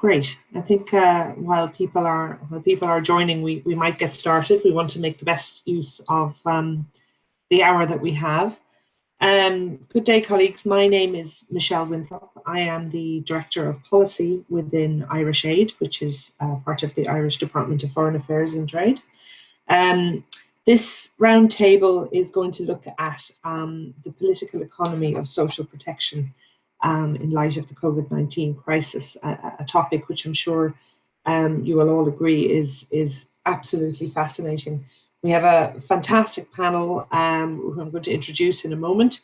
Great. I think while people are joining, we might get started. We want to make the best use of the hour that we have. Good day, colleagues. My name is Michelle Winthrop. I am the Director of Policy within Irish Aid, which is part of the Irish Department of Foreign Affairs and Trade. This roundtable is going to look at the political economy of social protection in light of the COVID-19 crisis, a topic which I'm sure you will all agree is absolutely fascinating. We have a fantastic panel who I'm going to introduce in a moment,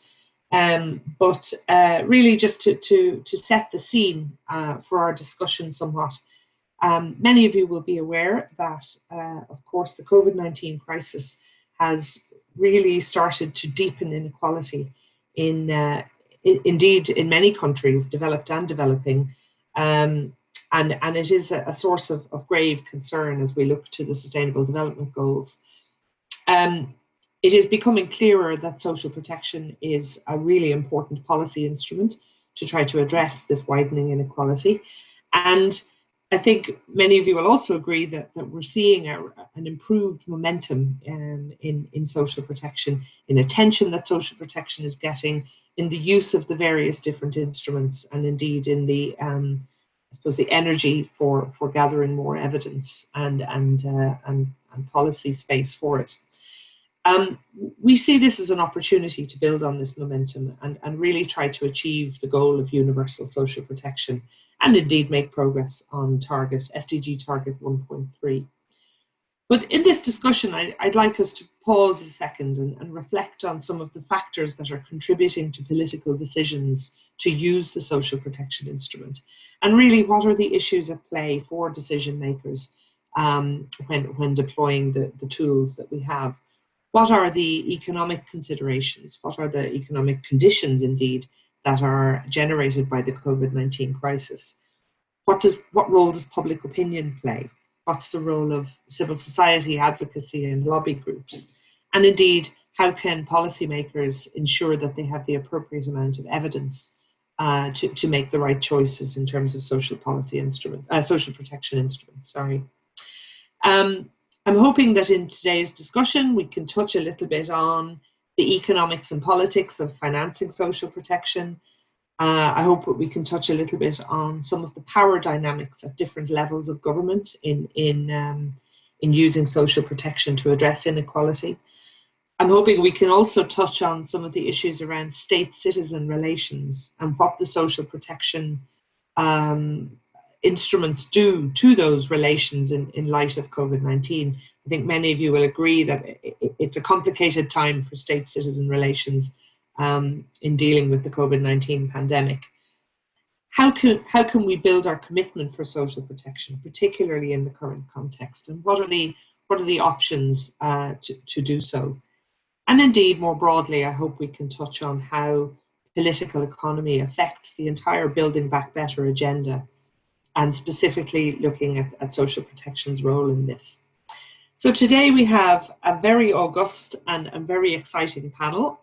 but really just to set the scene for our discussion somewhat. Many of you will be aware that, of course, the COVID-19 crisis has really started to deepen inequality indeed in many countries, developed and developing, and it is a source of grave concern as we look to the Sustainable Development Goals. It is becoming clearer that social protection is a really important policy instrument to try to address this widening inequality. And I think many of you will also agree that we're seeing an improved momentum in social protection, in attention that social protection is getting, in the use of the various different instruments, and indeed in the I suppose the energy for gathering more evidence and policy space for it. We see this as an opportunity to build on this momentum and really try to achieve the goal of universal social protection, and indeed make progress on SDG target 1.3. But in this discussion, I'd like us to pause a second and reflect on some of the factors that are contributing to political decisions to use the social protection instrument. And really, what are the issues at play for decision makers when deploying the tools that we have? What are the economic considerations? What are the economic conditions, indeed, that are generated by the COVID-19 crisis? What role does public opinion play? What's the role of civil society advocacy and lobby groups? And indeed, how can policymakers ensure that they have the appropriate amount of evidence to make the right choices in terms of social protection instruments? I'm hoping that in today's discussion we can touch a little bit on the economics and politics of financing social protection. I hope that we can touch a little bit on some of the power dynamics at different levels of government in using social protection to address inequality. I'm hoping we can also touch on some of the issues around state-citizen relations and what the social protection instruments do to those relations in light of COVID-19. I think many of you will agree that it's a complicated time for state-citizen relations in dealing with the COVID-19 pandemic. How can we build our commitment for social protection, particularly in the current context, and what are the options to do so? And indeed, more broadly, I hope we can touch on how political economy affects the entire Building Back Better agenda, and specifically looking at social protection's role in this. So today we have a very august and very exciting panel.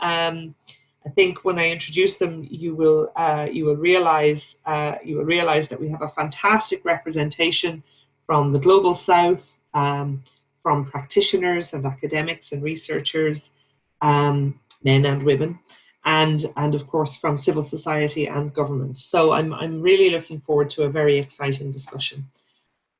I think when I introduce them, you will realize that we have a fantastic representation from the Global South, from practitioners and academics and researchers, men and women, and of course from civil society and government. So I'm really looking forward to a very exciting discussion.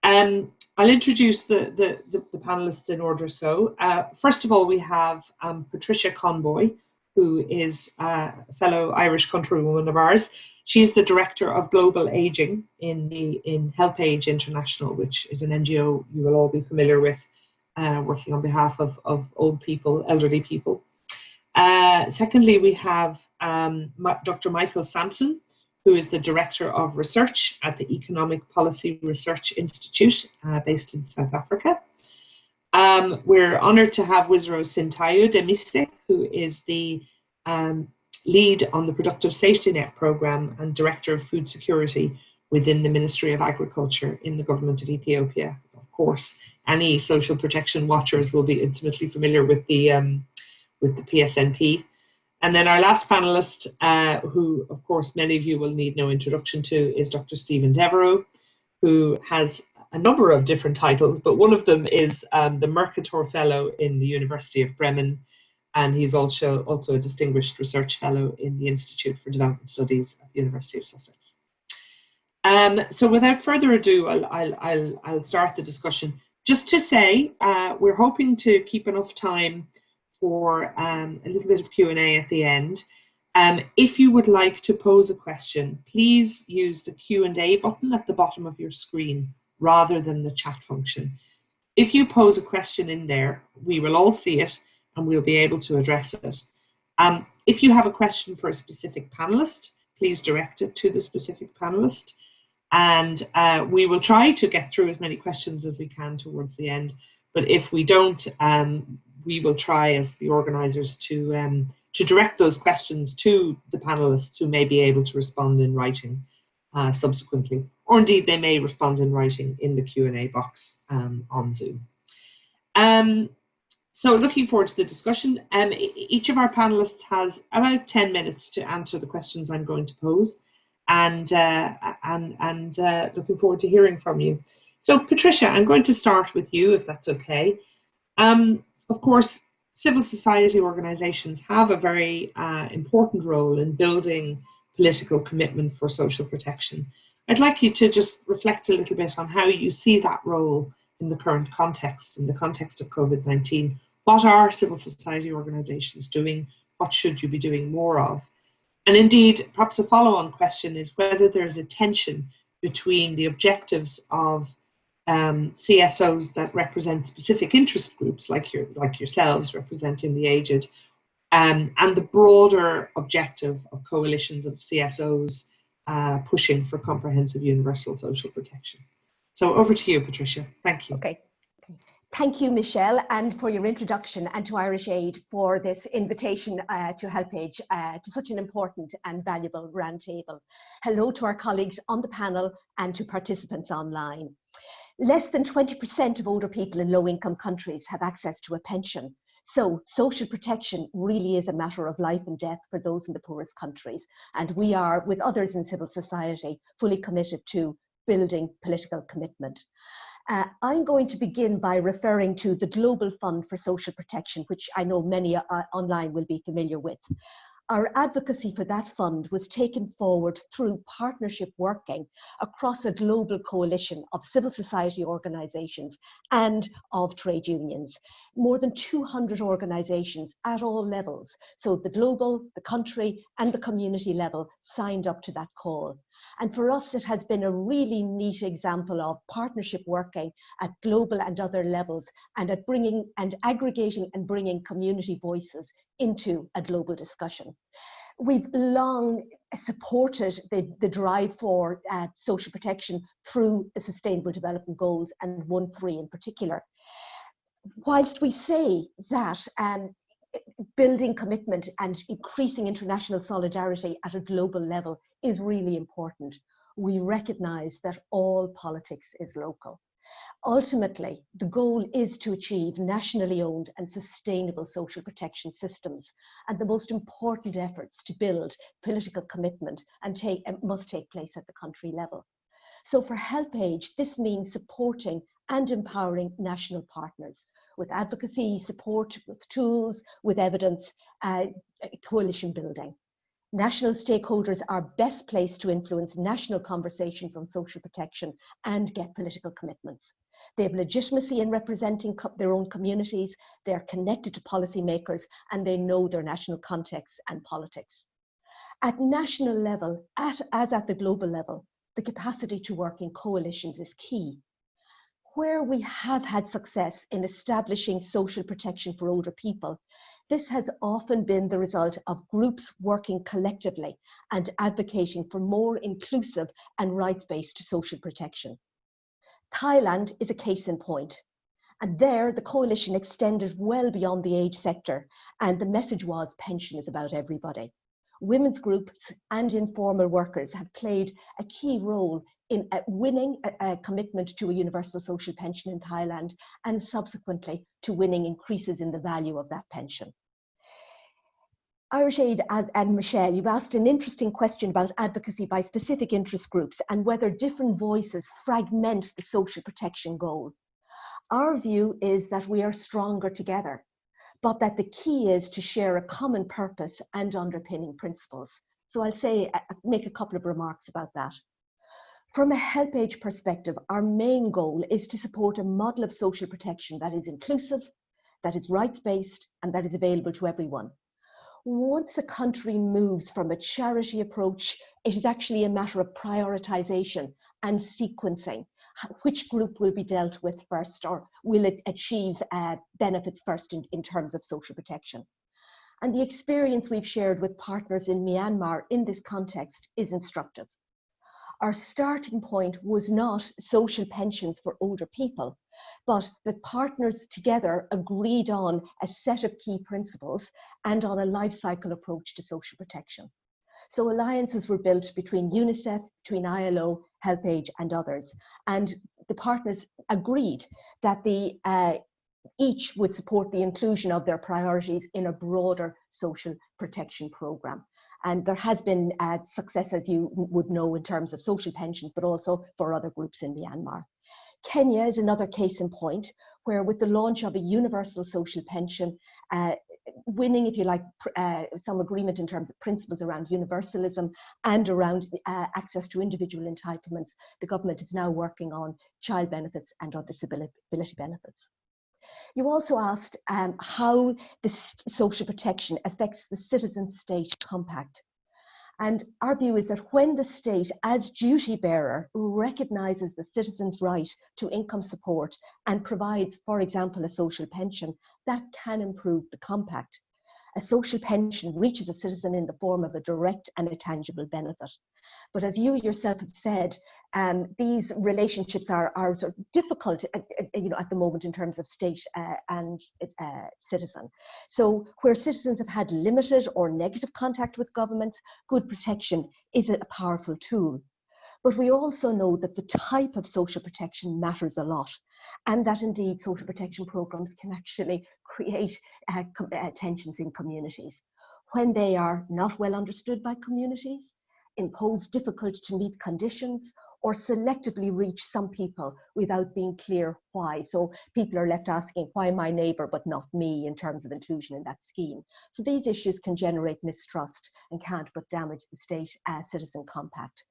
I'll introduce the panelists in order. So first of all, we have Patricia Conboy, who is a fellow Irish countrywoman of ours. She's the Director of Global Aging in HelpAge International, which is an NGO you will all be familiar with, working on behalf of old people, elderly people. Secondly, we have Dr. Michael Sampson, who is the Director of Research at the Economic Policy Research Institute, based in South Africa. We're honoured to have Wisro Sintayo Demise, who is the lead on the Productive Safety Net programme and Director of Food Security within the Ministry of Agriculture in the Government of Ethiopia. Of course, any social protection watchers will be intimately familiar with the PSNP. And then our last panelist, who of course many of you will need no introduction to, is Dr. Stephen Devereux, who has a number of different titles, but one of them is the Mercator Fellow in the University of Bremen, and he's also a distinguished research fellow in the Institute for Development Studies at the University of Sussex. So without further ado, I'll start the discussion. Just to say, we're hoping to keep enough time for a little bit of Q&A at the end. If you would like to pose a question, please use the Q&A button at the bottom of your screen rather than the chat function. If you pose a question in there, we will all see it and we'll be able to address it. If you have a question for a specific panelist, please direct it to the specific panelist. And we will try to get through as many questions as we can towards the end. But if we don't, we will try as the organisers to direct those questions to the panelists who may be able to respond in writing subsequently, or indeed they may respond in writing in the Q&A box on Zoom. So looking forward to the discussion. Each of our panelists has about 10 minutes to answer the questions I'm going to pose, and looking forward to hearing from you. So Patricia, I'm going to start with you, if that's okay. Of course, civil society organisations have a very important role in building political commitment for social protection. I'd like you to just reflect a little bit on how you see that role in the current context, in the context of COVID-19. What are civil society organisations doing? What should you be doing more of? And indeed, perhaps a follow-on question is whether there's a tension between the objectives of CSOs that represent specific interest groups, like yourselves representing the aged, and the broader objective of coalitions of CSOs pushing for comprehensive universal social protection. So over to you, Patricia. Thank you. Okay. Thank you, Michelle, and for your introduction, and to Irish Aid for this invitation to HelpAge to such an important and valuable roundtable. Hello to our colleagues on the panel and to participants online. Less than 20% of older people in low-income countries have access to a pension. So social protection really is a matter of life and death for those in the poorest countries. And we are, with others in civil society, fully committed to building political commitment. I'm going to begin by referring to the Global Fund for Social Protection, which I know many online will be familiar with. Our advocacy for that fund was taken forward through partnership working across a global coalition of civil society organisations and of trade unions. More than 200 organisations at all levels, so the global, the country and the community level, signed up to that call. And for us, it has been a really neat example of partnership working at global and other levels, and at bringing and aggregating and bringing community voices into a global discussion. We've long supported the drive for social protection through the Sustainable Development Goals, and 1.3 in particular. Whilst we say that building commitment and increasing international solidarity at a global level is really important, we recognise that all politics is local. Ultimately, the goal is to achieve nationally owned and sustainable social protection systems, and the most important efforts to build political commitment must take place at the country level. So for HelpAge, this means supporting and empowering national partners with advocacy, support, with tools, with evidence, coalition building. National stakeholders are best placed to influence national conversations on social protection and get political commitments. They have legitimacy in representing their own communities, they are connected to policymakers, and they know their national context and politics. At national level, as at the global level, the capacity to work in coalitions is key. Where we have had success in establishing social protection for older people, this has often been the result of groups working collectively and advocating for more inclusive and rights-based social protection. Thailand is a case in point, and there the coalition extended well beyond the age sector, and the message was pension is about everybody. Women's groups and informal workers have played a key role in winning a commitment to a universal social pension in Thailand, and subsequently to winning increases in the value of that pension. Irish Aid and Michelle, you've asked an interesting question about advocacy by specific interest groups and whether different voices fragment the social protection goal. Our view is that we are stronger together, but that the key is to share a common purpose and underpinning principles. So I'll make a couple of remarks about that. From a HelpAge perspective, our main goal is to support a model of social protection that is inclusive, that is rights-based, and that is available to everyone. Once a country moves from a charity approach, it is actually a matter of prioritization and sequencing. Which group will be dealt with first, or will it achieve benefits first in terms of social protection? And the experience we've shared with partners in Myanmar in this context is instructive. Our starting point was not social pensions for older people, but the partners together agreed on a set of key principles and on a life cycle approach to social protection. So alliances were built between UNICEF, between ILO, HelpAge and others. And the partners agreed that each would support the inclusion of their priorities in a broader social protection programme. And there has been success, as you would know, in terms of social pensions, but also for other groups in Myanmar. Kenya is another case in point, where with the launch of a universal social pension, winning, if you like, some agreement in terms of principles around universalism and around access to individual entitlements, the government is now working on child benefits and on disability benefits. You also asked how the social protection affects the citizen state compact. And our view is that when the state, as duty bearer, recognises the citizen's right to income support and provides, for example, a social pension, that can improve the compact. A social pension reaches a citizen in the form of a direct and a tangible benefit. But as you yourself have said, these relationships are sort of difficult at the moment in terms of state and citizen. So where citizens have had limited or negative contact with governments, good protection is a powerful tool. But we also know that the type of social protection matters a lot, and that indeed social protection programs can actually create tensions in communities when they are not well understood by communities, impose difficult to meet conditions, or selectively reach some people without being clear why. So people are left asking, why my neighbour but not me, in terms of inclusion in that scheme. So these issues can generate mistrust and can't but damage the state citizen compact.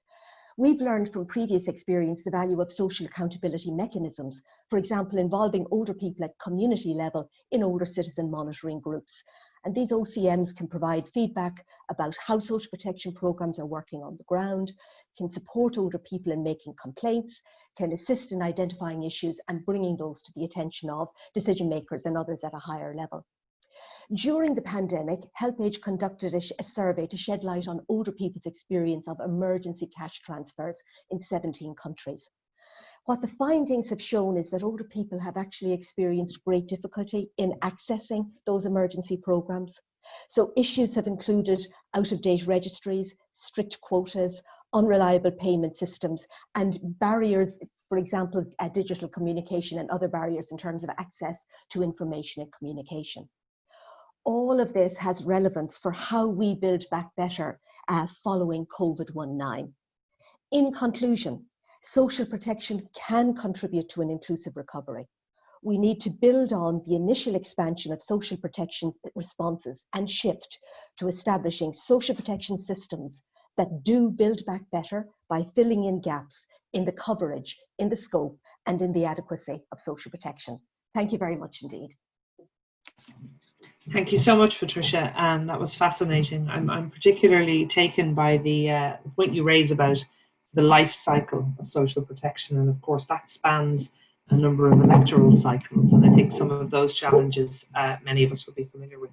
We've learned from previous experience the value of social accountability mechanisms, for example, involving older people at community level in older citizen monitoring groups. And these OCMs can provide feedback about how social protection programs are working on the ground, can support older people in making complaints, can assist in identifying issues and bringing those to the attention of decision makers and others at a higher level. During the pandemic, HelpAge conducted a survey to shed light on older people's experience of emergency cash transfers in 17 countries. What the findings have shown is that older people have actually experienced great difficulty in accessing those emergency programs. So issues have included out-of-date registries, strict quotas, unreliable payment systems, and barriers, for example, digital communication and other barriers in terms of access to information and communication. All of this has relevance for how we build back better following COVID-19. In conclusion, social protection can contribute to an inclusive recovery. We need to build on the initial expansion of social protection responses and shift to establishing social protection systems that do build back better by filling in gaps in the coverage, in the scope, and in the adequacy of social protection. Thank you very much indeed. Thank you so much, Patricia, and that was fascinating. I'm particularly taken by the point you raise about the life cycle of social protection, and of course that spans a number of electoral cycles, and I think some of those challenges many of us will be familiar with.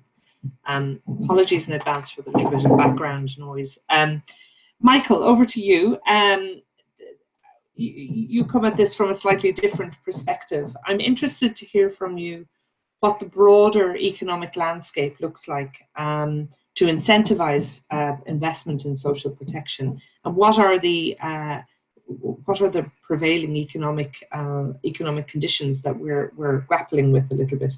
Apologies in advance for the little bit of background noise. Michael, over to you. You come at this from a slightly different perspective. I'm interested to hear from you what the broader economic landscape looks like to incentivize investment in social protection, and what are the prevailing economic conditions that we're grappling with a little bit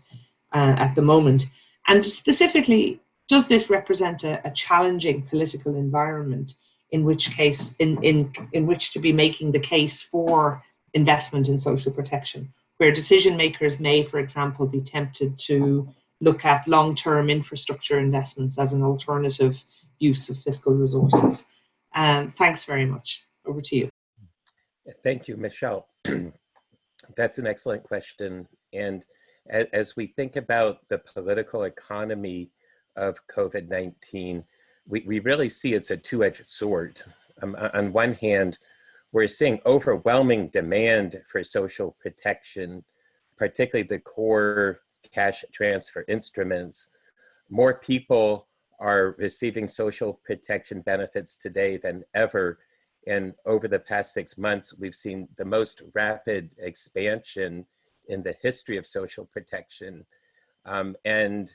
at the moment. And specifically, does this represent a challenging political environment in which case in which to be making the case for investment in social protection, where decision makers may, for example, be tempted to look at long-term infrastructure investments as an alternative use of fiscal resources? Thanks very much. Over to you. Thank you, Michelle. That's an excellent question. And as we think about the political economy of COVID-19, we really see it's a two-edged sword. On one hand, we're seeing overwhelming demand for social protection, particularly the core cash transfer instruments. More people are receiving social protection benefits today than ever. And over the past 6 months, we've seen the most rapid expansion in the history of social protection. And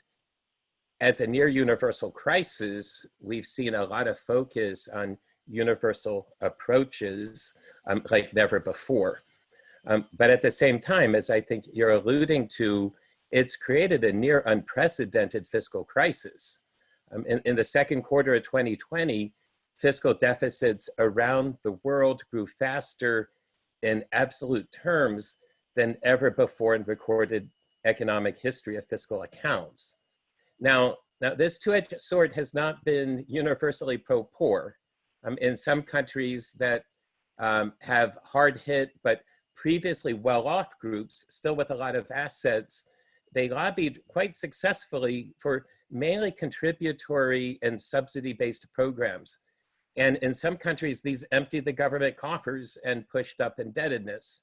as a near universal crisis, we've seen a lot of focus on universal approaches like never before. But at the same time, as I think you're alluding to, it's created a near unprecedented fiscal crisis. In the second quarter of 2020, fiscal deficits around the world grew faster in absolute terms than ever before in recorded economic history of fiscal accounts. Now this two-edged sword has not been universally pro-poor. In some countries that have hard hit but previously well-off groups, still with a lot of assets, they lobbied quite successfully for mainly contributory and subsidy-based programs. And in some countries, these emptied the government coffers and pushed up indebtedness.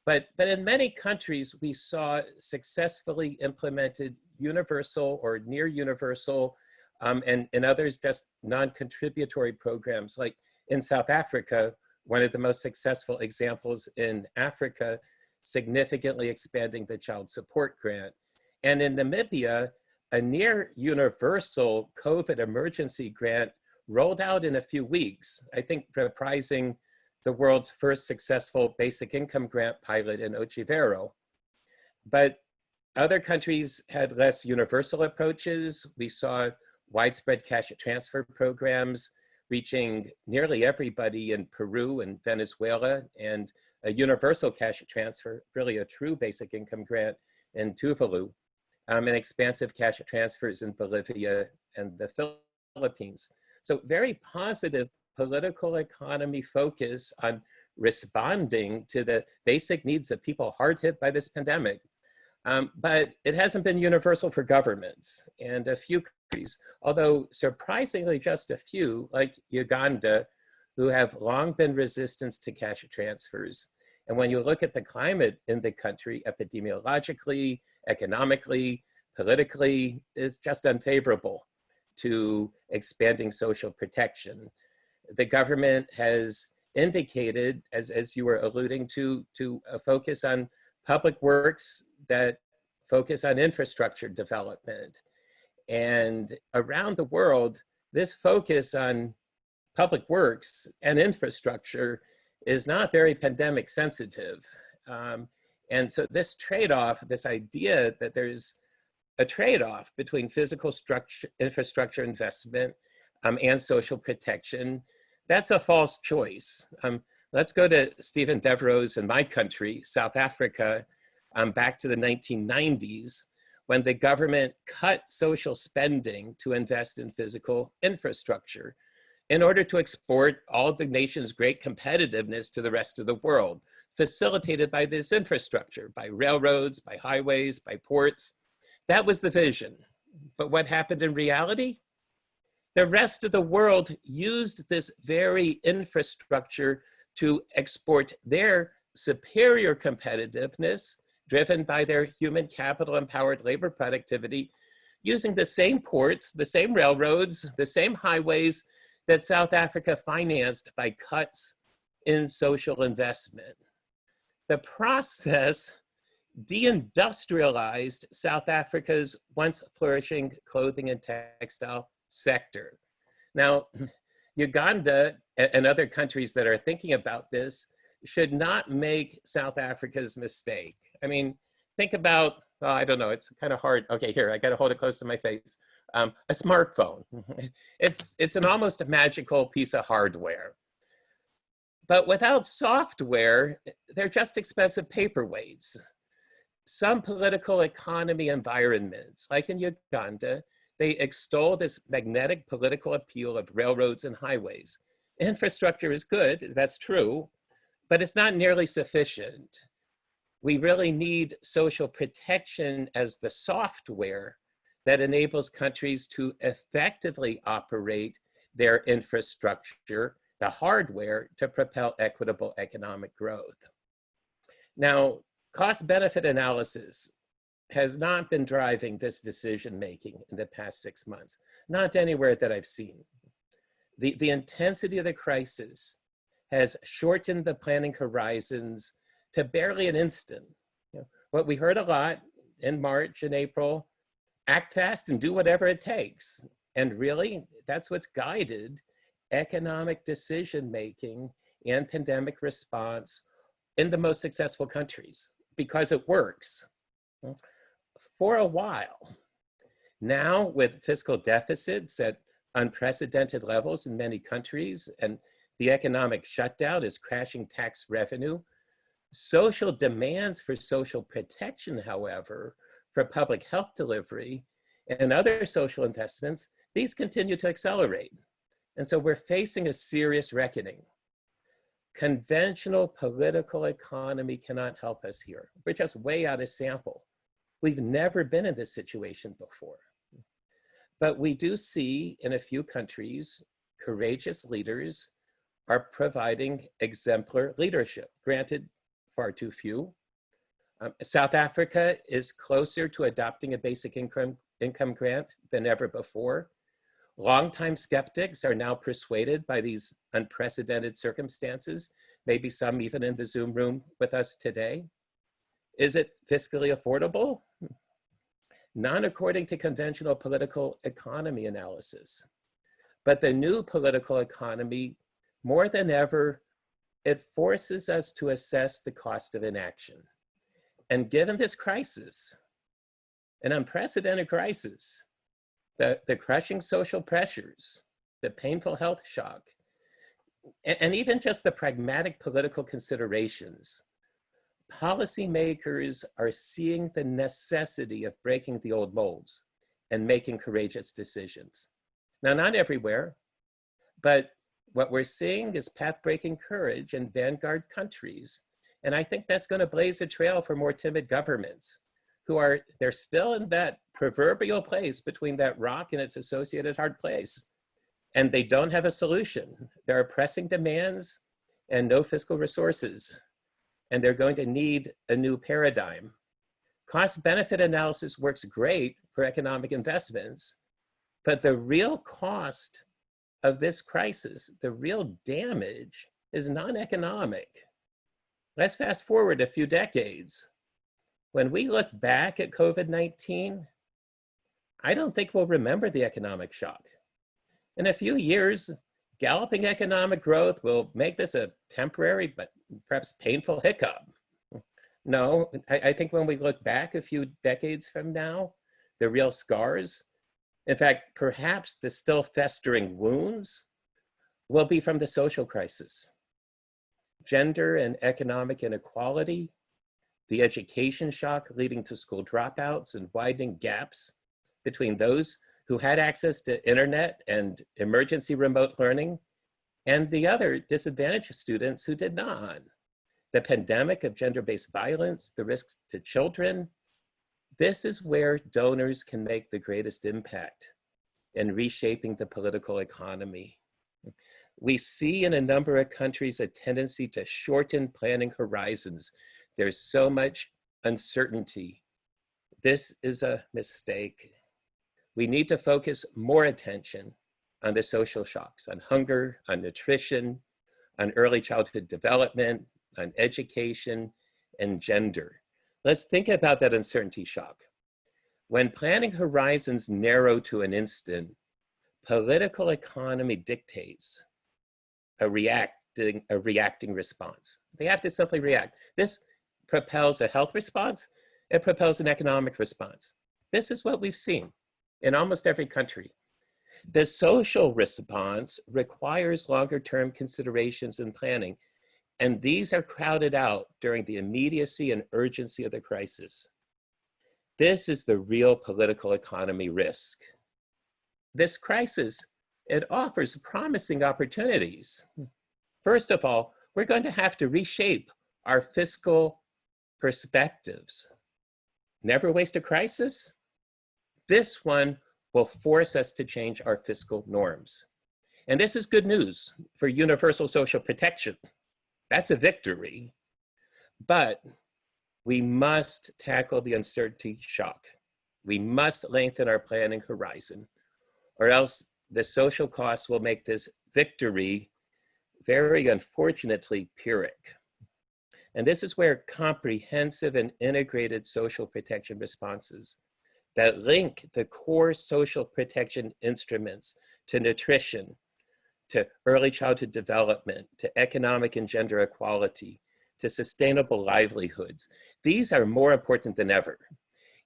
But in many countries, we saw successfully implemented universal or near universal, and in others just non-contributory programs. Like in South Africa, one of the most successful examples in Africa, significantly expanding the child support grant. And in Namibia, a near universal COVID emergency grant rolled out in a few weeks, I think reprising the world's first successful basic income grant pilot in Ochivero. But other countries had less universal approaches. We saw widespread cash transfer programs reaching nearly everybody in Peru and Venezuela, and a universal cash transfer, really a true basic income grant in Tuvalu, and expansive cash transfers in Bolivia and the Philippines. So very positive political economy focus on responding to the basic needs of people hard hit by this pandemic. But it hasn't been universal for governments, and a few countries, although surprisingly just a few, like Uganda, who have long been resistant to cash transfers. And when you look at the climate in the country, epidemiologically, economically, politically, is just unfavorable to expanding social protection. The government has indicated, as you were alluding to a focus on public works that focus on infrastructure development. And around the world, this focus on public works and infrastructure is not very pandemic sensitive. And so this trade-off, this idea that there's a trade-off between physical infrastructure investment and social protection, that's a false choice. Let's go to Stephen Devereux in my country, South Africa, back to the 1990s, when the government cut social spending to invest in physical infrastructure in order to export all of the nation's great competitiveness to the rest of the world, facilitated by this infrastructure, by railroads, by highways, by ports. That was the vision. But what happened in reality? The rest of the world used this very infrastructure to export their superior competitiveness, driven by their human capital empowered labor productivity, using the same ports, the same railroads, the same highways that South Africa financed by cuts in social investment. The process deindustrialized South Africa's once flourishing clothing and textile sector. Now, Uganda and other countries that are thinking about this should not make South Africa's mistake. I mean, think about, I don't know, it's kind of hard. Okay, here, I got to hold it close to my face. A smartphone. It's an almost a magical piece of hardware. But without software, they're just expensive paperweights. Some political economy environments, like in Uganda, they extol this magnetic political appeal of railroads and highways. Infrastructure is good, that's true, but it's not nearly sufficient. We really need social protection as the software that enables countries to effectively operate their infrastructure, the hardware, to propel equitable economic growth. Now, cost-benefit analysis has not been driving this decision-making in the past 6 months, not anywhere that I've seen. The intensity of the crisis has shortened the planning horizons to barely an instant. What we heard a lot in March and April, act fast and do whatever it takes. And really, that's what's guided economic decision-making and pandemic response in the most successful countries, because it works for a while. Now, with fiscal deficits at unprecedented levels in many countries, and the economic shutdown is crashing tax revenue, social demands for social protection, however, for public health delivery and other social investments, these continue to accelerate. And so we're facing a serious reckoning. Conventional political economy cannot help us here. We're just way out of sample. We've never been in this situation before. But we do see in a few countries, courageous leaders are providing exemplar leadership. Granted, far too few. South Africa is closer to adopting a basic income grant than ever before. Longtime skeptics are now persuaded by these unprecedented circumstances, maybe some even in the Zoom room with us today. Is it fiscally affordable? Not according to conventional political economy analysis. But the new political economy, more than ever, it forces us to assess the cost of inaction. And given this crisis, an unprecedented crisis, the crushing social pressures, the painful health shock, and even just the pragmatic political considerations, policymakers are seeing the necessity of breaking the old molds and making courageous decisions. Now, not everywhere, but what we're seeing is path-breaking courage in vanguard countries. And I think that's going to blaze a trail for more timid governments they're still in that proverbial place between that rock and its associated hard place. And they don't have a solution. There are pressing demands and no fiscal resources. And they're going to need a new paradigm. Cost-benefit analysis works great for economic investments, but the real cost of this crisis, the real damage, is non-economic. Let's fast forward a few decades. When we look back at COVID-19, I don't think we'll remember the economic shock. In a few years, galloping economic growth will make this a temporary but perhaps painful hiccup. No, I think when we look back a few decades from now, the real scars, in fact, perhaps the still festering wounds, will be from the social crisis. Gender and economic inequality, the education shock leading to school dropouts and widening gaps between those who had access to internet and emergency remote learning and the other disadvantaged students who did not. The pandemic of gender-based violence, the risks to children, this is where donors can make the greatest impact in reshaping the political economy. We see in a number of countries a tendency to shorten planning horizons. There's so much uncertainty. This is a mistake. We need to focus more attention on the social shocks, on hunger, on nutrition, on early childhood development, on education, and gender. Let's think about that uncertainty shock. When planning horizons narrow to an instant, political economy dictates a reacting response. They have to simply react. This propels a health response, it propels an economic response. This is what we've seen. in almost every country. The social response requires longer-term considerations and planning, and these are crowded out during the immediacy and urgency of the crisis. This is the real political economy risk. This crisis, it offers promising opportunities. First of all, we're going to have to reshape our fiscal perspectives. Never waste a crisis? This one will force us to change our fiscal norms. And this is good news for universal social protection. That's a victory. But we must tackle the uncertainty shock. We must lengthen our planning horizon, or else the social costs will make this victory very unfortunately Pyrrhic. And this is where comprehensive and integrated social protection responses that link the core social protection instruments to nutrition, to early childhood development, to economic and gender equality, to sustainable livelihoods. These are more important than ever.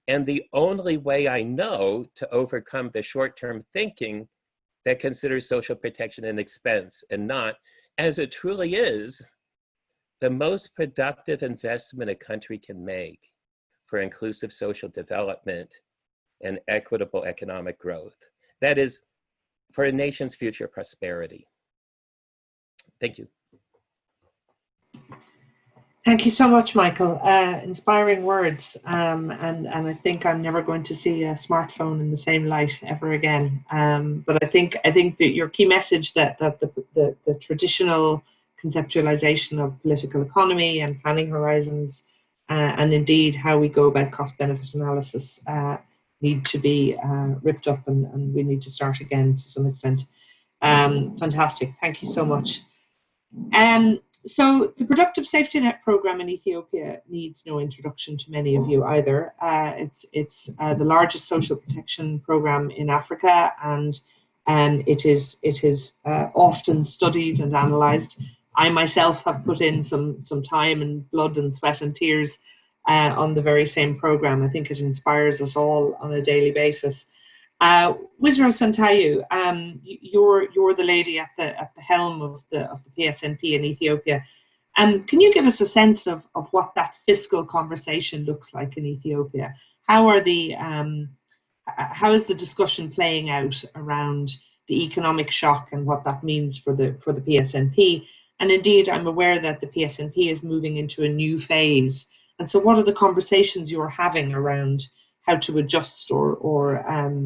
And the only way I know to overcome the short-term thinking that considers social protection an expense and not, as it truly is, the most productive investment a country can make for inclusive social development and equitable economic growth. That is, for a nation's future prosperity. Thank you. Thank you so much, Michael. Inspiring words, and I think I'm never going to see a smartphone in the same light ever again. But I think that your key message that the traditional conceptualization of political economy and planning horizons, and indeed how we go about cost-benefit analysis, need to be ripped up, and we need to start again to some extent. Fantastic. Thank you so much. So the Productive Safety Net program in Ethiopia needs no introduction to many of you either. It's the largest social protection program in Africa, and it is often studied and analysed. I myself have put in some time and blood and sweat and tears on the very same program. I think it inspires us all on a daily basis. Wisra Santayu, you're the lady at the helm of the PSNP in Ethiopia. Can you give us a sense of what that fiscal conversation looks like in Ethiopia? How is the discussion playing out around the economic shock and what that means for the PSNP? And indeed, I'm aware that the PSNP is moving into a new phase. And so what are the conversations you're having around how to adjust or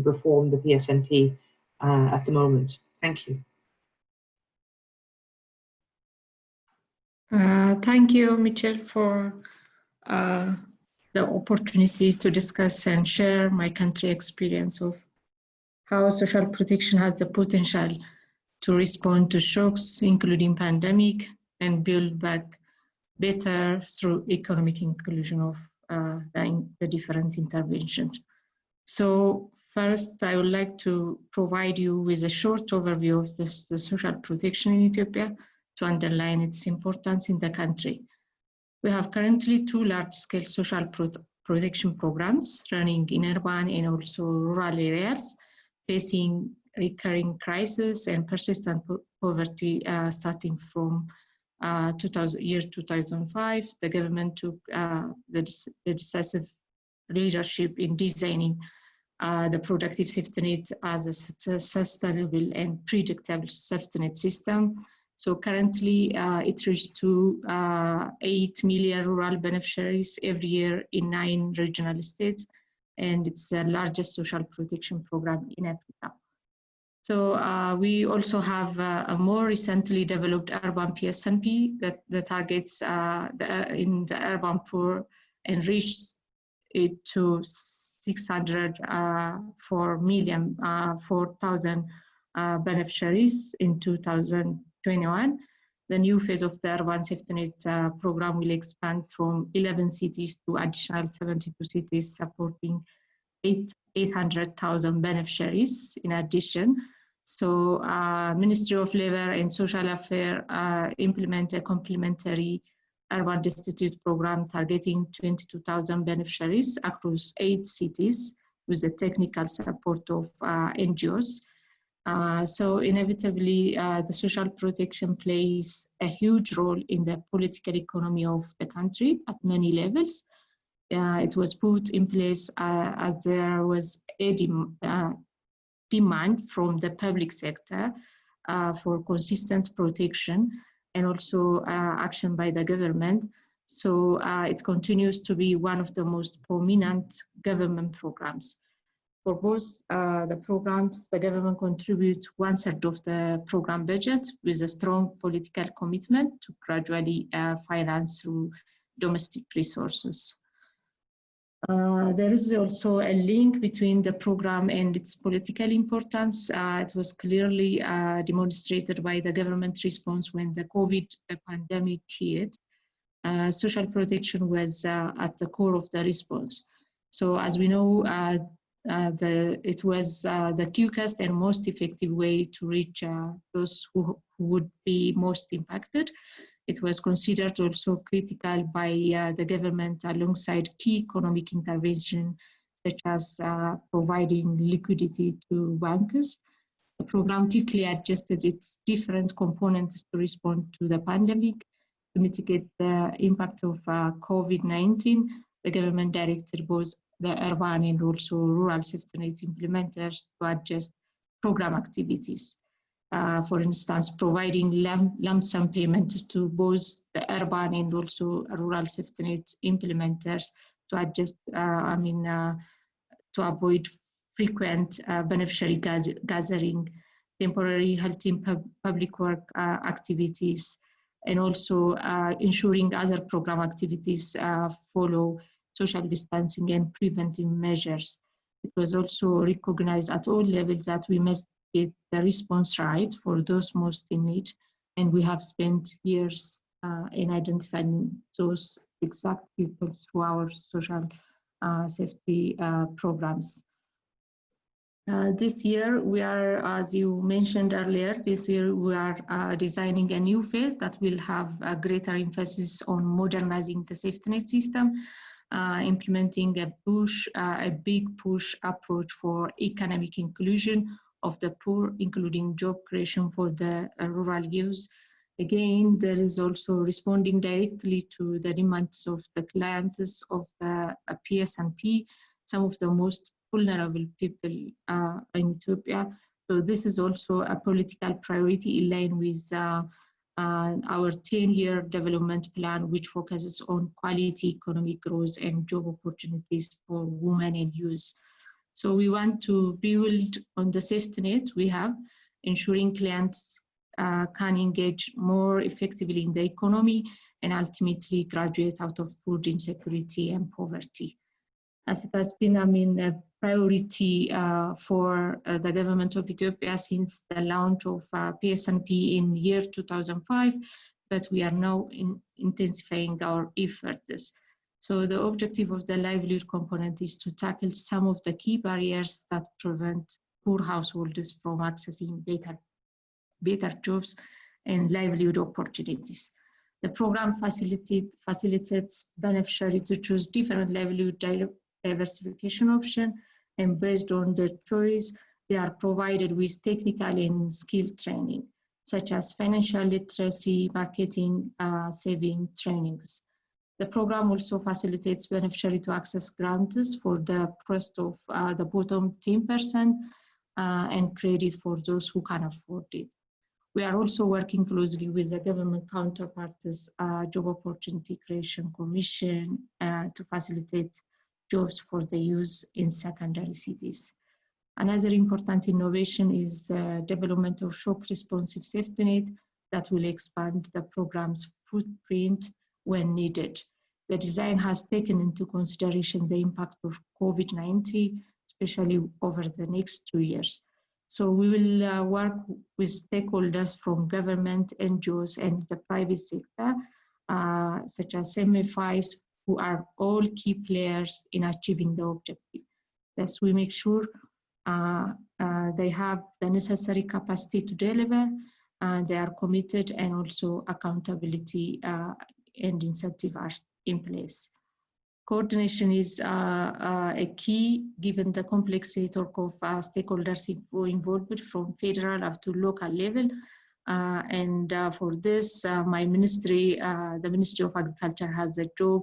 reform the PSNP at the moment? Thank you. Thank you, Michelle, for the opportunity to discuss and share my country experience of how social protection has the potential to respond to shocks, including pandemic, and build back better through economic inclusion of the different interventions. So first, I would like to provide you with a short overview of the social protection in Ethiopia to underline its importance in the country. We have currently 2 large-scale social protection programs running in urban and also rural areas, facing recurring crisis and persistent poverty starting from year 2005. The government took the decisive leadership in designing the productive safety net as a sustainable and predictable safety net system. So currently it reached to 8 million rural beneficiaries every year in 9 regional states, and it's the largest social protection program in Africa. So we also have a more recently developed urban PSNP that targets in the urban poor and reached it to 4,000 beneficiaries in 2021. The new phase of the urban safety net program will expand from 11 cities to additional 72 cities, supporting 800,000 beneficiaries in addition. So Ministry of Labor and Social Affairs implement a complementary urban destitute program targeting 22,000 beneficiaries across 8 cities with the technical support of NGOs. So inevitably, the social protection plays a huge role in the political economy of the country at many levels. It was put in place as there was a demand from the public sector for consistent protection and also action by the government. So it continues to be one of the most prominent government programs. For both the programs, the government contributes 1/3 of the program budget with a strong political commitment to gradually finance through domestic resources. There is also a link between the program and its political importance. It was clearly demonstrated by the government response when the COVID pandemic hit. Social protection was at the core of the response. So as we know, it was the quickest and most effective way to reach those who would be most impacted. It was considered also critical by the government alongside key economic intervention, such as providing liquidity to banks. The program quickly adjusted its different components to respond to the pandemic. To mitigate the impact of COVID-19, the government directed both the urban and also rural safety net implementers to adjust program activities. For instance, providing lump sum payments to both the urban and also rural safety net implementers to adjust, to avoid frequent beneficiary gathering, temporary halting public work activities, and also ensuring other program activities follow social distancing and preventive measures. It was also recognized at all levels that we must get the response right for those most in need, and we have spent years in identifying those exact people through our social safety programs. This year, we are, as you mentioned earlier, this year we are designing a new phase that will have a greater emphasis on modernizing the safety net system, implementing a big push approach for economic inclusion of the poor, including job creation for the rural youth. Again, there is also responding directly to the demands of the clients of the PSNP, some of the most vulnerable people in Ethiopia. So this is also a political priority in line with our 10-year development plan, which focuses on quality economic growth and job opportunities for women and youth. So we want to build on the safety net we have, ensuring clients can engage more effectively in the economy and ultimately graduate out of food insecurity and poverty. As it has been, a priority for the government of Ethiopia since the launch of PSNP in year 2005, but we are now intensifying our efforts. So the objective of the livelihood component is to tackle some of the key barriers that prevent poor households from accessing better jobs and livelihood opportunities. The program facilitates beneficiaries to choose different livelihood diversification options, and based on their choice, they are provided with technical and skill training, such as financial literacy, marketing, saving trainings. The program also facilitates beneficiaries to access grants for the cost of the bottom 10% and credit for those who can afford it. We are also working closely with the government counterparts, Job Opportunity Creation Commission, to facilitate jobs for the youth in secondary cities. Another important innovation is development of shock responsive safety net that will expand the program's footprint when needed. The design has taken into consideration the impact of COVID-19, especially over the next 2 years. So we will work with stakeholders from government, NGOs, and the private sector, such as MFIs, who are all key players in achieving the objective. Thus, we make sure they have the necessary capacity to deliver, and they are committed, and also accountability and incentive are in place. Coordination is a key given the complex network of stakeholders involved from federal up to local level. For this, my ministry, the Ministry of Agriculture, has a job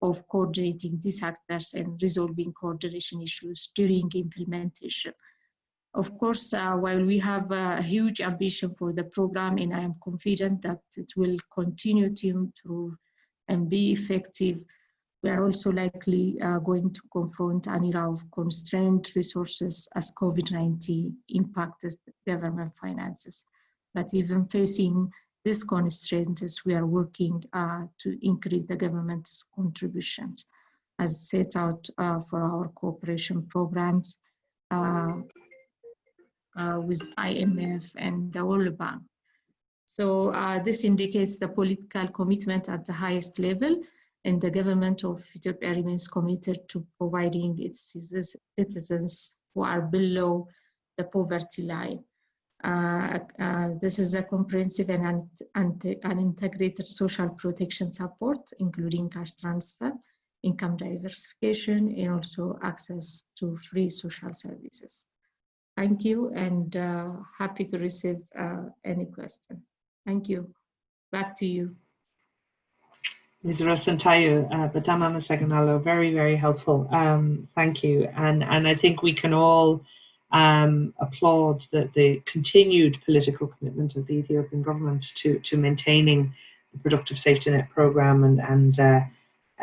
of coordinating these actors and resolving coordination issues during implementation. Of course, while we have a huge ambition for the program, and I am confident that it will continue to improve and be effective, we are also likely going to confront an era of constrained resources as COVID-19 impacts government finances. But even facing these constraints, we are working to increase the government's contributions as set out for our cooperation programs with IMF and the World Bank. So this indicates the political commitment at the highest level, and the government of Ethiopia remains committed to providing its citizens who are below the poverty line. This is a comprehensive and integrated social protection support, including cash transfer, income diversification, and also access to free social services. Thank you, and happy to receive any question. Thank you. Back to you. Ms. Rosantayu, Badama Seganalo, very, very helpful. Thank you. And I think we can all applaud the continued political commitment of the Ethiopian government to maintaining the productive safety net program and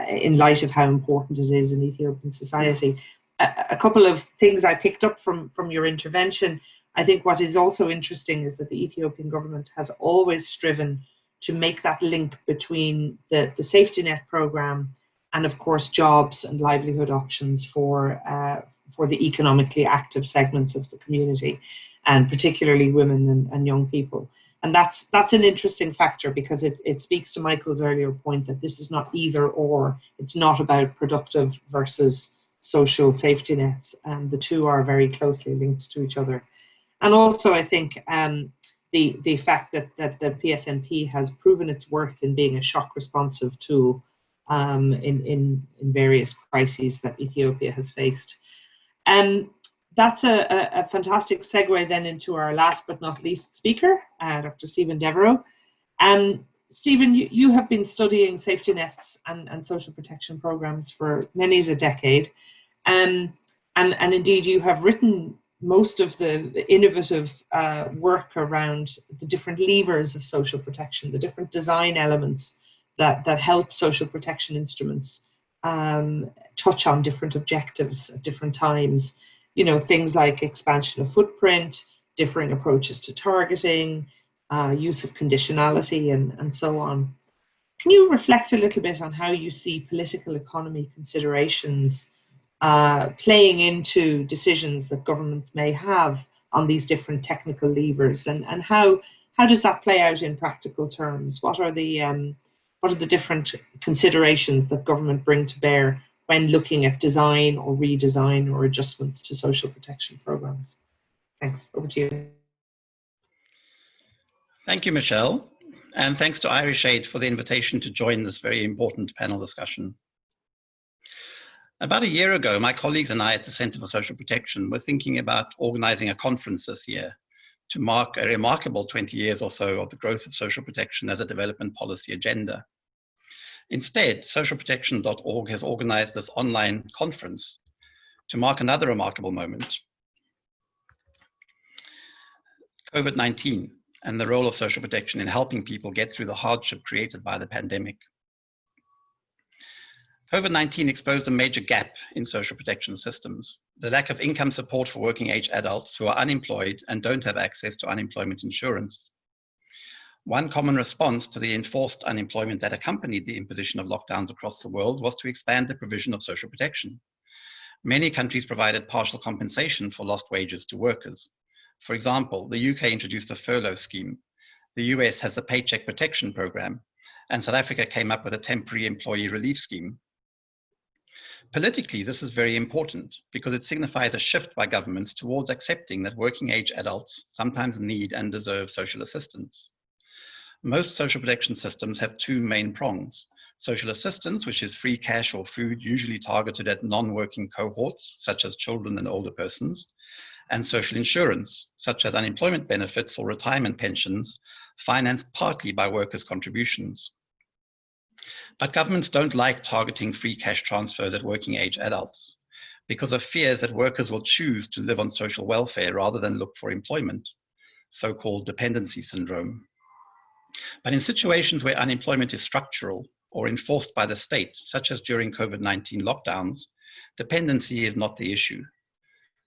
in light of how important it is in Ethiopian society. A couple of things I picked up from your intervention. I think what is also interesting is that the Ethiopian government has always striven to make that link between the safety net program and, of course, jobs and livelihood options for the economically active segments of the community, and particularly women and young people. And that's an interesting factor, because it speaks to Michael's earlier point that this is not either or. It's not about productive versus social safety nets, and the two are very closely linked to each other. And also, I think the fact that the PSNP has proven its worth in being a shock responsive tool in various crises that Ethiopia has faced. That's a fantastic segue then into our last but not least speaker, Dr. Stephen Devereux. Stephen, you have been studying safety nets and social protection programs for many a decade. And indeed, you have written most of the innovative work around the different levers of social protection, the different design elements that help social protection instruments touch on different objectives at different times. You know, things like expansion of footprint, differing approaches to targeting, use of conditionality, and so on. Can you reflect a little bit on how you see political economy considerations playing into decisions that governments may have on these different technical levers, and how does that play out in practical terms? What are the different considerations that government bring to bear when looking at design or redesign or adjustments to social protection programs? Thanks. Over to you. Thank you, Michelle. And thanks to Irish Aid for the invitation to join this very important panel discussion. About a year ago, my colleagues and I at the Center for Social Protection were thinking about organizing a conference this year to mark a remarkable 20 years or so of the growth of social protection as a development policy agenda. Instead, socialprotection.org has organized this online conference to mark another remarkable moment: COVID-19 and the role of social protection in helping people get through the hardship created by the pandemic. COVID-19 exposed a major gap in social protection systems: the lack of income support for working age adults who are unemployed and don't have access to unemployment insurance. One common response to the enforced unemployment that accompanied the imposition of lockdowns across the world was to expand the provision of social protection. Many countries provided partial compensation for lost wages to workers. For example, the UK introduced a furlough scheme. The US has the Paycheck Protection Program, and South Africa came up with a temporary employee relief scheme. Politically, this is very important because it signifies a shift by governments towards accepting that working age adults sometimes need and deserve social assistance. Most social protection systems have two main prongs: social assistance, which is free cash or food usually targeted at non-working cohorts, such as children and older persons, and social insurance, such as unemployment benefits or retirement pensions, financed partly by workers' contributions. But governments don't like targeting free cash transfers at working age adults because of fears that workers will choose to live on social welfare rather than look for employment, so-called dependency syndrome. But in situations where unemployment is structural or enforced by the state, such as during COVID-19 lockdowns, dependency is not the issue.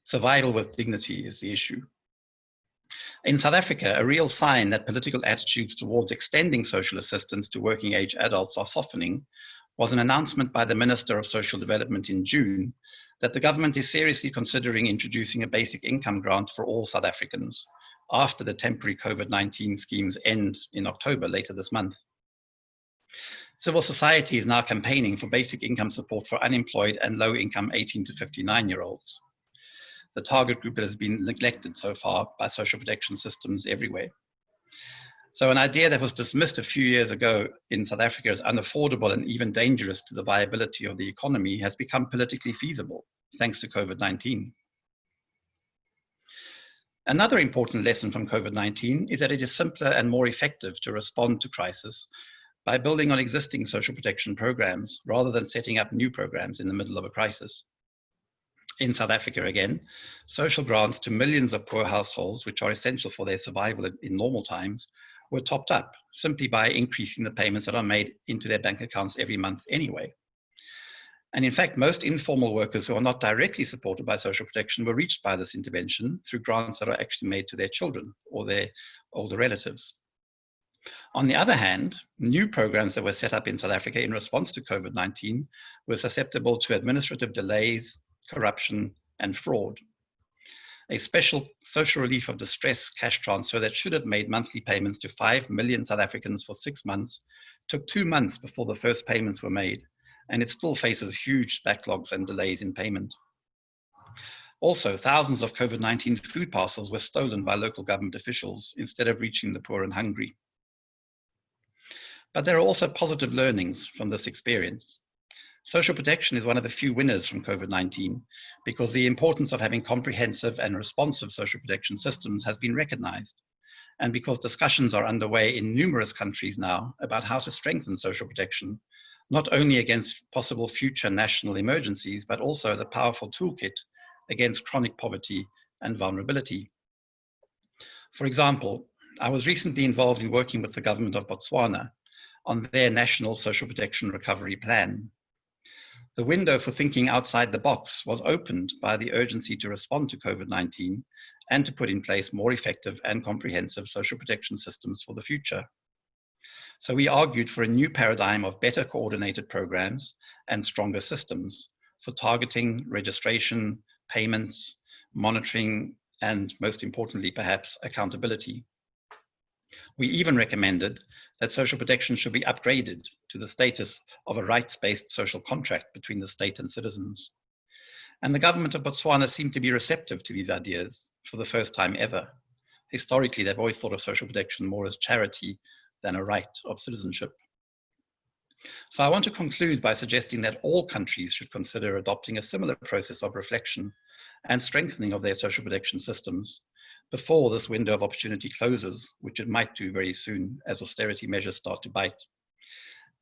Survival with dignity is the issue. In South Africa, a real sign that political attitudes towards extending social assistance to working age adults are softening was an announcement by the Minister of Social Development in June that the government is seriously considering introducing a basic income grant for all South Africans after the temporary COVID-19 schemes end in October later this month. Civil society is now campaigning for basic income support for unemployed and low-income 18 to 59-year-olds. The target group that has been neglected so far by social protection systems everywhere. So an idea that was dismissed a few years ago in South Africa as unaffordable and even dangerous to the viability of the economy has become politically feasible, thanks to COVID-19. Another important lesson from COVID-19 is that it is simpler and more effective to respond to crisis by building on existing social protection programs rather than setting up new programs in the middle of a crisis. In South Africa again, social grants to millions of poor households, which are essential for their survival in normal times, were topped up simply by increasing the payments that are made into their bank accounts every month anyway. And in fact, most informal workers who are not directly supported by social protection were reached by this intervention through grants that are actually made to their children or their older relatives. On the other hand, new programs that were set up in South Africa in response to COVID-19 were susceptible to administrative delays, corruption, and fraud. A special social relief of distress cash transfer that should have made monthly payments to 5 million South Africans for 6 months took 2 months before the first payments were made, and it still faces huge backlogs and delays in payment. Also, thousands of COVID-19 food parcels were stolen by local government officials instead of reaching the poor and hungry. But there are also positive learnings from this experience. Social protection is one of the few winners from COVID-19 because the importance of having comprehensive and responsive social protection systems has been recognized, and because discussions are underway in numerous countries now about how to strengthen social protection, not only against possible future national emergencies, but also as a powerful toolkit against chronic poverty and vulnerability. For example, I was recently involved in working with the government of Botswana on their National Social Protection Recovery Plan. The window for thinking outside the box was opened by the urgency to respond to COVID-19 and to put in place more effective and comprehensive social protection systems for the future. So we argued for a new paradigm of better coordinated programs and stronger systems for targeting, registration, payments, monitoring, and most importantly, perhaps, accountability. We even recommended that social protection should be upgraded to the status of a rights-based social contract between the state and citizens. And the government of Botswana seemed to be receptive to these ideas for the first time ever. Historically, they've always thought of social protection more as charity than a right of citizenship. So I want to conclude by suggesting that all countries should consider adopting a similar process of reflection and strengthening of their social protection systems before this window of opportunity closes, which it might do very soon as austerity measures start to bite.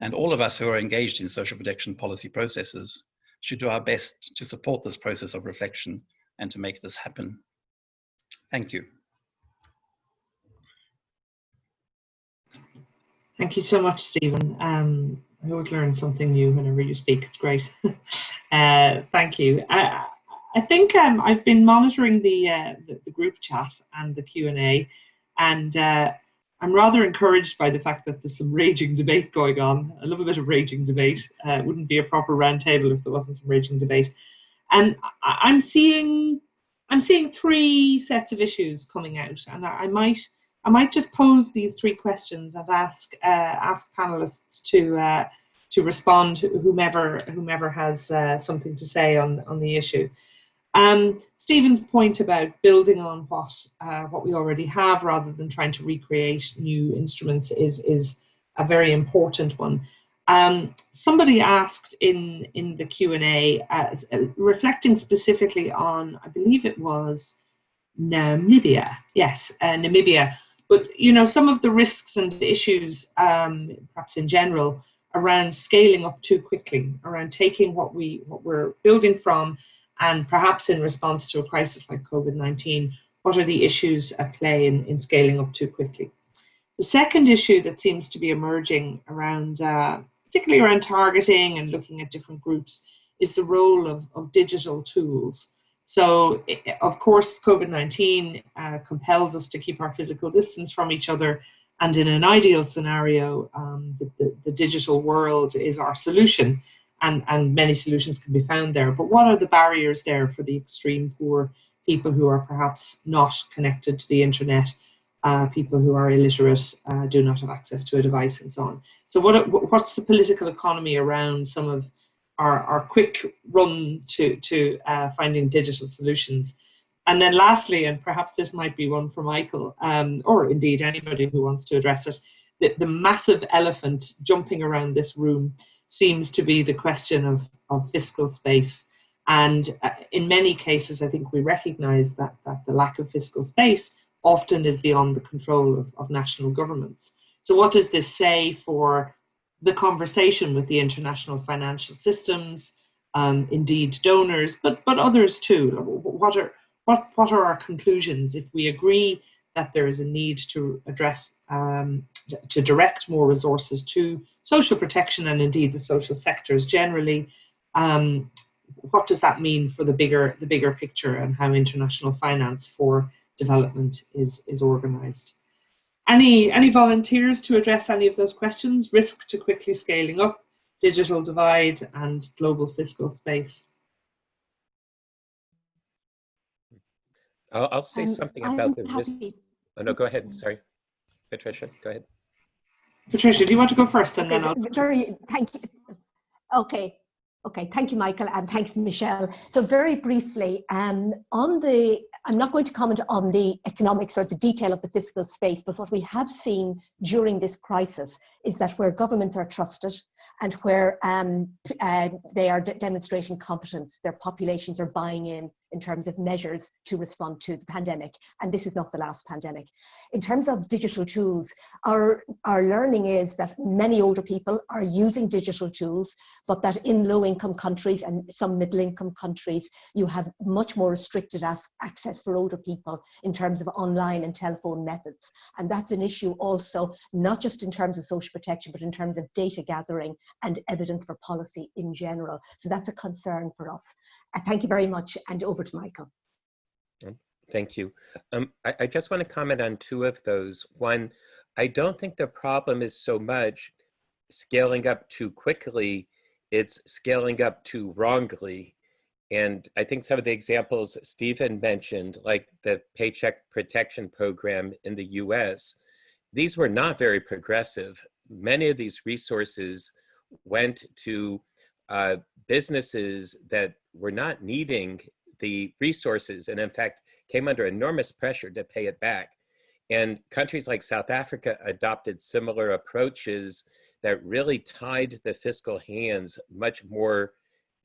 And all of us who are engaged in social protection policy processes should do our best to support this process of reflection and to make this happen. Thank you. Thank you so much, Stephen. I always learn something new whenever you speak. It's great. Thank you. I think I've been monitoring the group chat and the Q&A, and I'm rather encouraged by the fact that there's some raging debate going on. I love a bit of raging debate. It wouldn't be a proper roundtable if there wasn't some raging debate. And I'm seeing 3 sets of issues coming out, and I might just pose these 3 questions and ask panelists to respond, whomever has something to say on the issue. Stephen's point about building on what we already have rather than trying to recreate new instruments is a very important one. Somebody asked in the Q&A, reflecting specifically on, I believe it was Namibia. Yes, Namibia. But some of the risks and issues, perhaps in general, around scaling up too quickly, around taking what we're building from, and perhaps in response to a crisis like COVID-19, what are the issues at play in scaling up too quickly? The second issue that seems to be emerging around, particularly around targeting and looking at different groups, is the role of digital tools. So, of course, COVID-19 compels us to keep our physical distance from each other. And in an ideal scenario, the digital world is our solution, and many solutions can be found there. But what are the barriers there for the extreme poor, people who are perhaps not connected to the internet, people who are illiterate, do not have access to a device, and so on? So what's the political economy around some of our quick run to finding digital solutions? And then lastly, and perhaps this might be one for Michael, or indeed anybody who wants to address it, the massive elephant jumping around this room seems to be the question of fiscal space. And in many cases, I think we recognize that the lack of fiscal space often is beyond the control of national governments. So what does this say for the conversation with the international financial systems, indeed donors, but others too? What are our conclusions if we agree that there is a need to address, to direct more resources to social protection and indeed the social sectors generally? What does that mean for the bigger picture and how international finance for development is organized? Any volunteers to address any of those questions? Risk to quickly scaling up, digital divide, and global fiscal space. I'll say something about the risk. Oh, no, go ahead. Sorry, Patricia, go ahead. Patricia, do you want to go first, and then I'll... Thank you. Okay, thank you, Michael, and thanks, Michelle. So very briefly, I'm not going to comment on the economics or the detail of the fiscal space, but what we have seen during this crisis is that where governments are trusted and where they are demonstrating competence, their populations are buying in terms of measures to respond to the pandemic. And this is not the last pandemic. In terms of digital tools, our learning is that many older people are using digital tools, but that in low-income countries and some middle-income countries, you have much more restricted access for older people in terms of online and telephone methods. And that's an issue also, not just in terms of social protection, but in terms of data gathering and evidence for policy in general. So that's a concern for us. Thank you very much, and over to Michael. Thank you. I just want to comment on two of those. One, I don't think the problem is so much scaling up too quickly, it's scaling up too wrongly. And I think some of the examples Stephen mentioned, like the Paycheck Protection Program in the US, these were not very progressive. Many of these resources went to businesses that were not needing the resources, and in fact came under enormous pressure to pay it back. And countries like South Africa adopted similar approaches that really tied the fiscal hands much more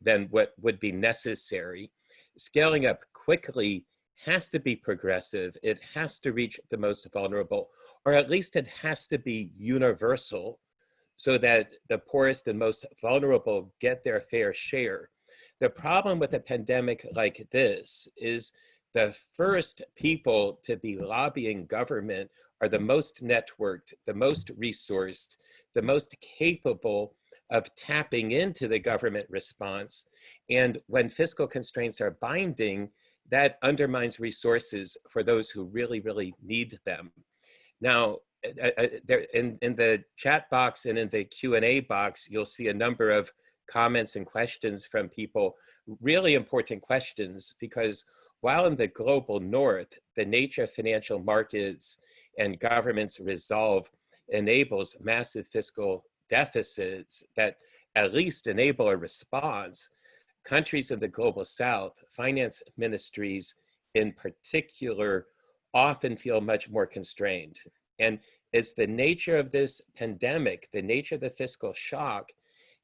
than what would be necessary. Scaling up quickly has to be progressive. It has to reach the most vulnerable, or at least it has to be universal, so that the poorest and most vulnerable get their fair share. The problem with a pandemic like this is the first people to be lobbying government are the most networked, the most resourced, the most capable of tapping into the government response. And when fiscal constraints are binding, that undermines resources for those who really, really need them. Now, in the chat box and in the Q&A box, you'll see a number of comments and questions from people, really important questions, because while in the global north, the nature of financial markets and governments' resolve enables massive fiscal deficits that at least enable a response, countries in the global south, finance ministries in particular, often feel much more constrained. And It's the nature of this pandemic, the nature of the fiscal shock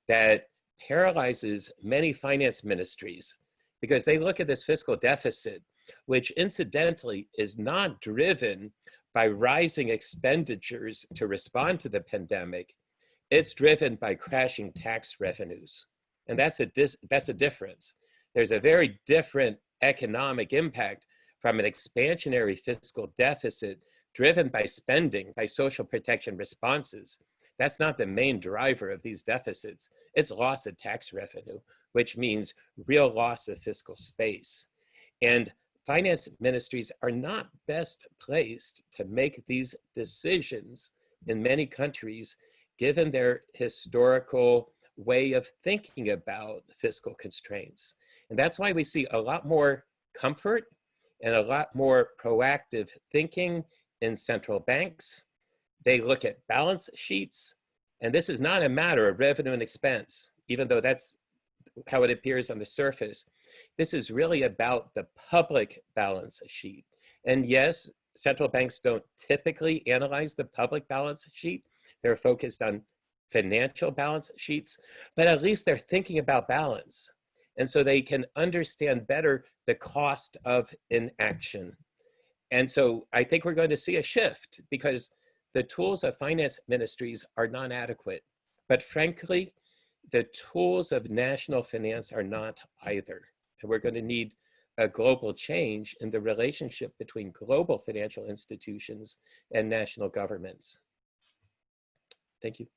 that paralyzes many finance ministries, because they look at this fiscal deficit, which incidentally is not driven by rising expenditures to respond to the pandemic. It's driven by crashing tax revenues. And that's a difference. There's a very different economic impact from an expansionary fiscal deficit driven by spending, by social protection responses. That's not the main driver of these deficits. It's loss of tax revenue, which means real loss of fiscal space. And finance ministries are not best placed to make these decisions in many countries, given their historical way of thinking about fiscal constraints. And that's why we see a lot more comfort and a lot more proactive thinking in central banks. They look at balance sheets, and this is not a matter of revenue and expense, even though that's how it appears on the surface. This is really about the public balance sheet. And yes, central banks don't typically analyze the public balance sheet. They're focused on financial balance sheets, but at least they're thinking about balance. And so they can understand better the cost of inaction. And so I think we're going to see a shift, because the tools of finance ministries are not adequate. But frankly, the tools of national finance are not either. And we're going to need a global change in the relationship between global financial institutions and national governments. Thank you.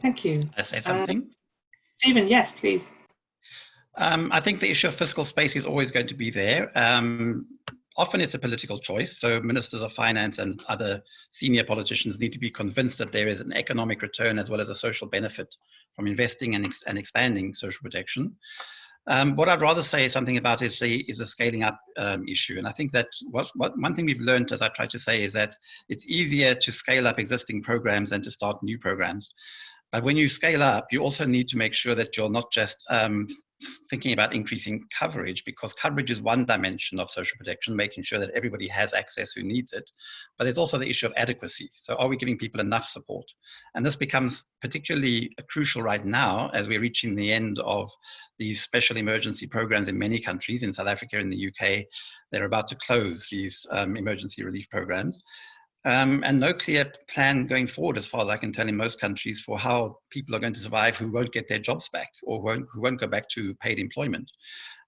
Thank you. Can I say something? Stephen, yes, please. I think the issue of fiscal space is always going to be there. Often it's a political choice. So ministers of finance and other senior politicians need to be convinced that there is an economic return as well as a social benefit from investing and expanding social protection. What I'd rather say something about is the scaling up issue. And I think that one thing we've learned, as I try to say, is that it's easier to scale up existing programs than to start new programs. But when you scale up, you also need to make sure that you're not just thinking about increasing coverage, because coverage is one dimension of social protection, making sure that everybody has access who needs it. But there's also the issue of adequacy. So are we giving people enough support? And this becomes particularly crucial right now as we're reaching the end of these special emergency programs in many countries. In South Africa and the UK, they're about to close these emergency relief programs. And no clear plan going forward, as far as I can tell, in most countries for how people are going to survive who won't get their jobs back or who won't go back to paid employment,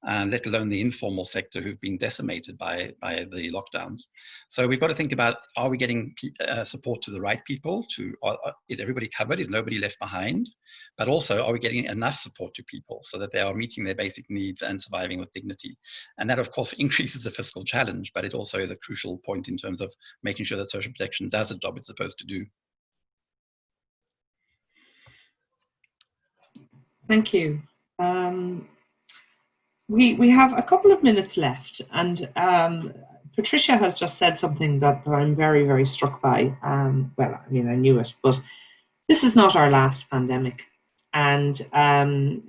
let alone the informal sector who've been decimated by the lockdowns. So we've got to think about, are we getting support to the right people? Is everybody covered? Is nobody left behind? But also, are we getting enough support to people so that they are meeting their basic needs and surviving with dignity? And that, of course, increases the fiscal challenge, but it also is a crucial point in terms of making sure that social protection does the job it's supposed to do. Thank you. We have a couple of minutes left, and Patricia has just said something that I'm very, very struck by. Well, I mean, I knew it, but this is not our last pandemic. And,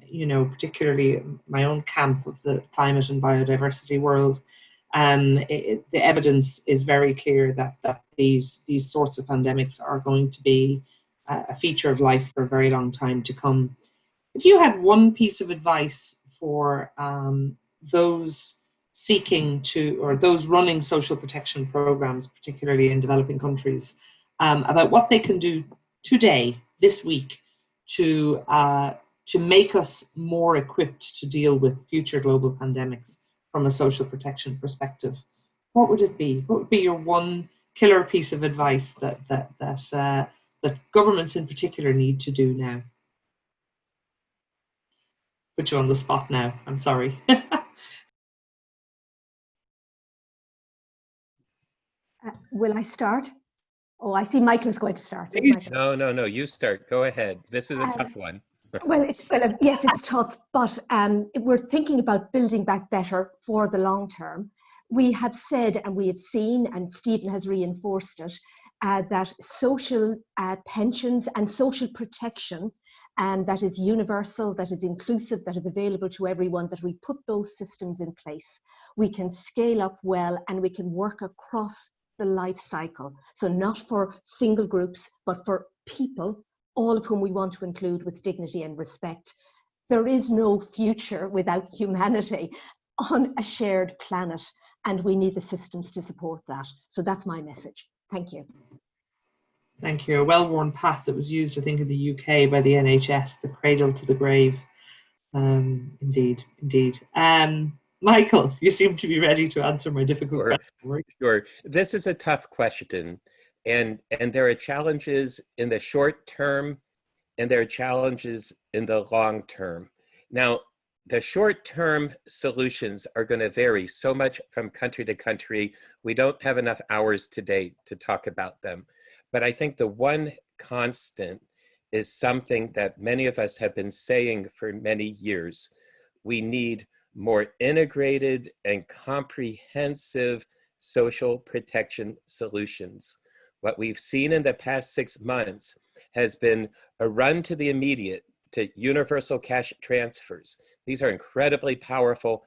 you know, particularly my own camp of the climate and biodiversity world, the evidence is very clear that these sorts of pandemics are going to be a feature of life for a very long time to come. If you had one piece of advice for those seeking to, or those running social protection programs, particularly in developing countries, about what they can do today, this week, to make us more equipped to deal with future global pandemics from a social protection perspective, what would it be? What would be your one killer piece of advice that governments in particular need to do now? Put you on the spot now, I'm sorry. Will I start? Oh, I see Michael's going to start. No, you start. Go ahead. This is a tough one. Yes, it's tough, but we're thinking about building back better for the long term. We have said, and we have seen, and Stephen has reinforced it, that social pensions and social protection, and that is universal, that is inclusive, that is available to everyone, that we put those systems in place. We can scale up well, and we can work across the life cycle. So not for single groups, but for people, all of whom we want to include with dignity and respect. There is no future without humanity on a shared planet, and we need the systems to support that. So that's my message. Thank you. Thank you. A well-worn path that was used, I think, in the UK by the NHS, the cradle to the grave. Indeed, indeed. Michael, you seem to be ready to answer my difficult question. Sure. This is a tough question, and there are challenges in the short term, and there are challenges in the long term. Now, the short-term solutions are going to vary so much from country to country. We don't have enough hours today to talk about them. But I think the one constant is something that many of us have been saying for many years. We need more integrated and comprehensive social protection solutions. What we've seen in the past 6 months has been a run to the immediate, to universal cash transfers. These are incredibly powerful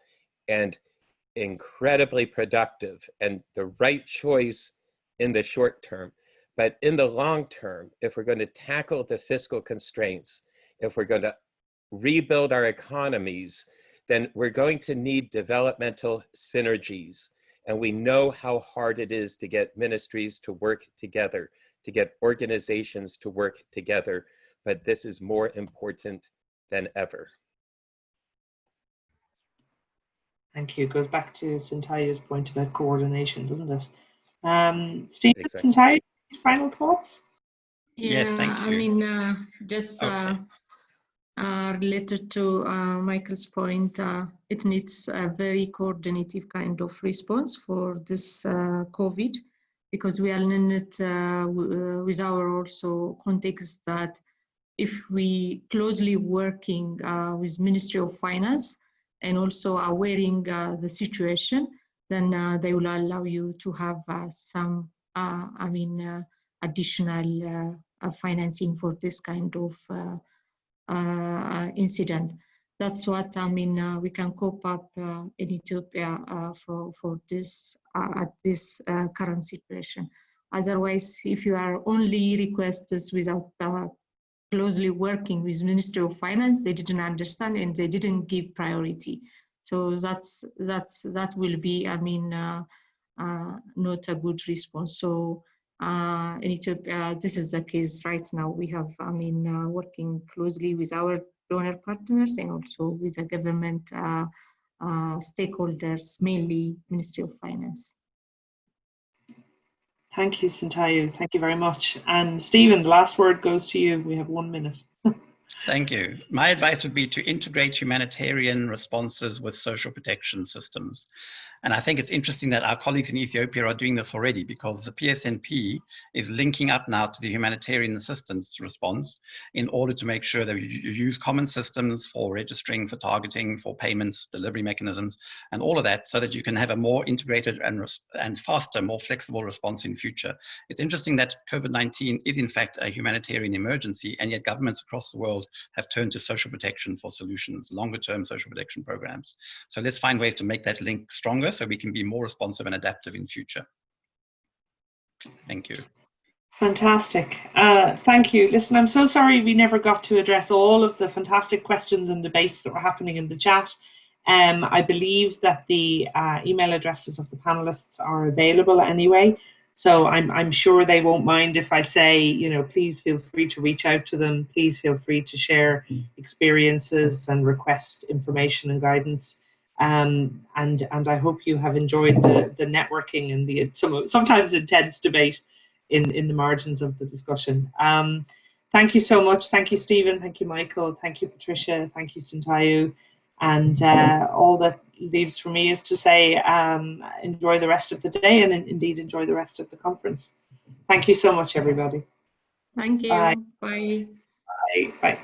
and incredibly productive and the right choice in the short term. But in the long term, if we're going to tackle the fiscal constraints, if we're going to rebuild our economies, then we're going to need developmental synergies. And we know how hard it is to get ministries to work together, to get organizations to work together. But this is more important than ever. Thank you. It goes back to Sintayu's point about coordination, doesn't it? Stephen, Exactly. Sintayu, final thoughts? Yeah, Yes, thank you. I mean, just related to Michael's point, it needs a very coordinated kind of response for this COVID, because we are in it with our also context that if we closely working with Ministry of Finance and also awareing the situation, then they will allow you to have some, additional financing for this kind of incident. That's what we can cope up in Ethiopia for this at this current situation. Otherwise, if you are only requests without closely working with Ministry of Finance, they didn't understand and they didn't give priority. So that will be not a good response. So in Ethiopia, this is the case right now. We have working closely with our donor partners and also with the government stakeholders, mainly Ministry of Finance. Thank you, Sintayu. Thank you very much. And Stephen, the last word goes to you. We have 1 minute. Thank you. My advice would be to integrate humanitarian responses with social protection systems. And I think it's interesting that our colleagues in Ethiopia are doing this already, because the PSNP is linking up now to the humanitarian assistance response in order to make sure that you use common systems for registering, for targeting, for payments, delivery mechanisms, and all of that, so that you can have a more integrated and faster, more flexible response in future. It's interesting that COVID-19 is in fact a humanitarian emergency, and yet governments across the world have turned to social protection for solutions, longer term social protection programs. So let's find ways to make that link stronger so we can be more responsive and adaptive in future. Thank you. Fantastic. Thank you. Listen, I'm so sorry we never got to address all of the fantastic questions and debates that were happening in the chat. I believe that the email addresses of the panelists are available anyway. So I'm sure they won't mind if I say, please feel free to reach out to them. Please feel free to share experiences and request information and guidance. And I hope you have enjoyed the networking and the sometimes intense debate in the margins of the discussion. Thank you so much. Thank you, Stephen. Thank you, Michael. Thank you, Patricia. Thank you, Sintayu. And all that leaves for me is to say enjoy the rest of the day and indeed enjoy the rest of the conference. Thank you so much, everybody. Thank you. Bye. Bye. Bye. Bye.